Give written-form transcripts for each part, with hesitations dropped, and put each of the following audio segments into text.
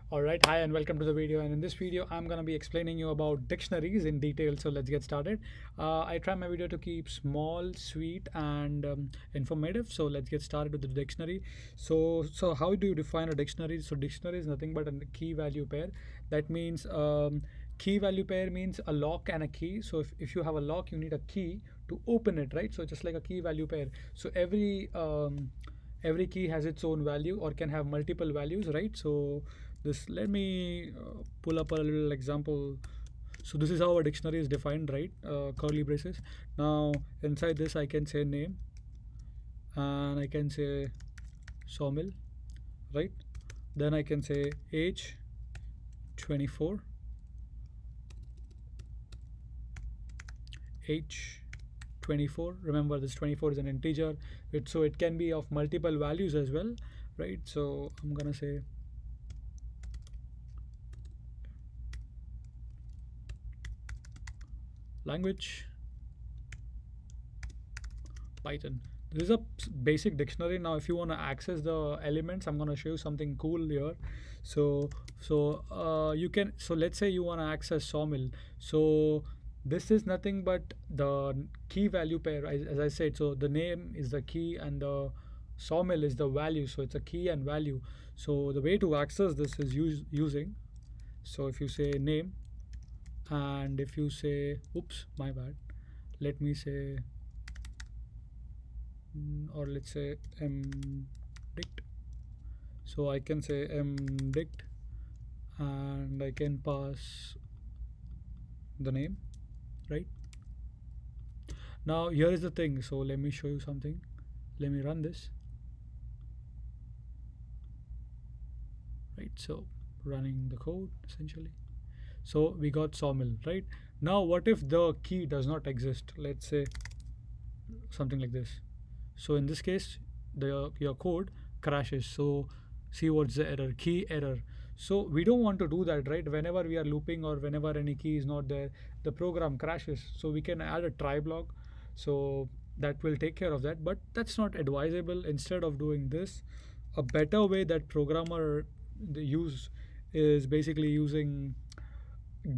Alright, hi and welcome to the video, and in this video I'm going to be explaining you about dictionaries in detail, so let's get started. I try my video to keep small, sweet and informative, so let's get started with the dictionary. So how do you define a dictionary? So dictionary is nothing but a key value pair. That means key value pair means a lock and a key. So if you have a lock, you need a key to open it, right? So just like a key value pair. So every key has its own value or can have multiple values, right? So this, let me pull up a little example. So this is how a dictionary is defined, right? Curly braces. Now inside this I can say name, and I can say sawmill, right? Then I can say age 24, age 24. Remember, this 24 is an integer, so it can be of multiple values as well, right? So I'm gonna say language Python. This is a basic dictionary. Now if you want to access the elements, I'm going to show you something cool here. You can, so let's say you want to access sawmill. So this is nothing but the key value pair, as I said. So the name is the key and the sawmill is the value, so it's a key and value. So the way to access this is using, so if you say name, and if you say, oops, my bad, let me say, or let's say mdict. So I can say mdict and I can pass the name, right? Now here is the thing, so let me show you something. Let me run this, right? So running the code essentially. So we got sawmill, right? Now what if the key does not exist? Let's say something like this. So in this case, your code crashes. So see what's the error, key error. So we don't want to do that, right? Whenever we are looping or whenever any key is not there, the program crashes. So we can add a try block, so that will take care of that, but that's not advisable. Instead of doing this, a better way that programmer use is basically using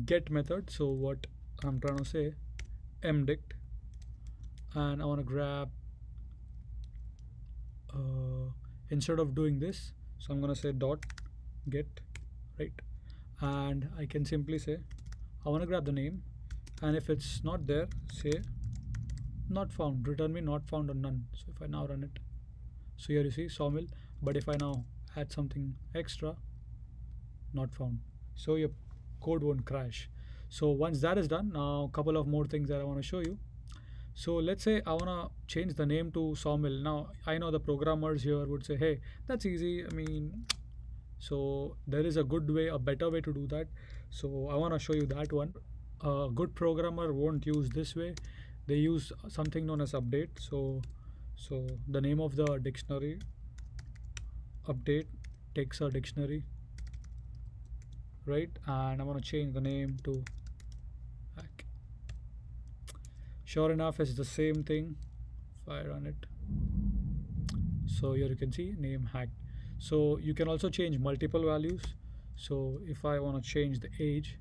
get method. So what I'm trying to say, mdict, and I want to grab instead of doing this, so I'm gonna say dot get, right? And I can simply say I want to grab the name, and if it's not there, say not found, return me not found or none. So if I now run it, so here you see sawmill, but if I now add something extra, not found, so your code won't crash. So once that is done, now a couple of more things that I want to show you. So let's say I want to change the name to sawmill. Now I know the programmers here would say, hey, that's easy. I mean, so there is a good way, a better way to do that. So I want to show you that one. A good programmer won't use this way. They use something known as update. So the name of the dictionary, update, takes a dictionary, right? And I want to change the name to hack. Sure enough, it's the same thing if I run it. So here you can see name hacked. So you can also change multiple values. So if I want to change the age,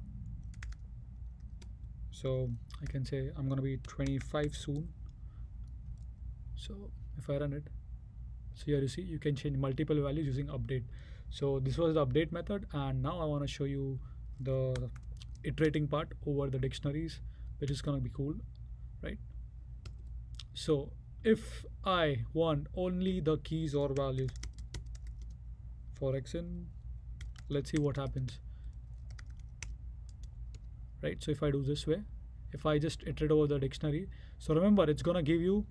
so I can say I'm gonna be 25 soon. So if I run it, so here you see you can change multiple values using update. So this was the update method, and now I want to show you the iterating part over the dictionaries, which is gonna be cool, right? So if I want only the keys or values for x in, let's see what happens, right? So if I do this way, if I just iterate over the dictionary, so remember it's gonna give you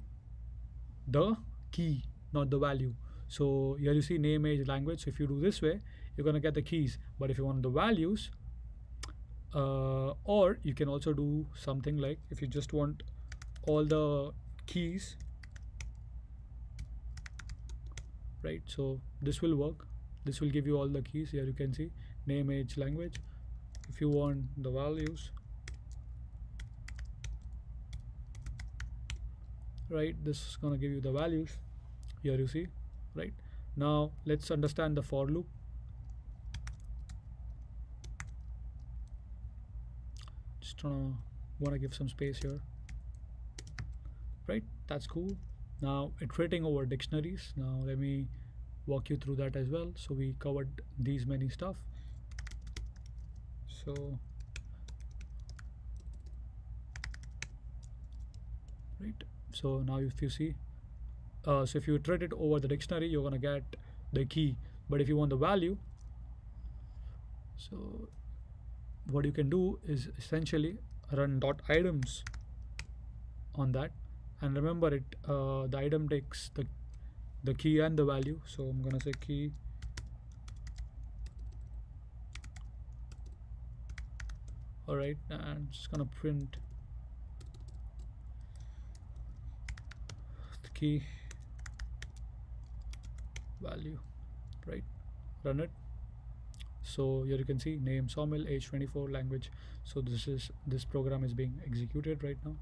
the key, not the value. So here you see name, age, language. So if you do this way, you're gonna get the keys, but if you want the values, or you can also do something like, if you just want all the keys, right? So this will work. This will give you all the keys. Here you can see name, age, language. If you want the values, right, this is going to give you the values. Here you see, right? Now let's understand the for loop. Just want to give some space here. Right, that's cool. Now iterating over dictionaries. Now let me walk you through that as well. So we covered these many stuff. So right, so now if you see, so if you iterate it over the dictionary, you're gonna get the key. But if you want the value, so what you can do is essentially run dot items on that, and remember it, the item takes the key and the value. So I'm gonna say key, all right, and just gonna print the key value, right? Run it. So here you can see name sawmill, age 24, language. So this program is being executed right now.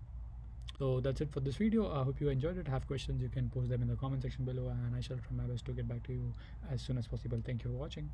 So that's it for this video. I hope you enjoyed it. Have questions, you can post them in the comment section below, and I shall try my best to get back to you as soon as possible. Thank you for watching.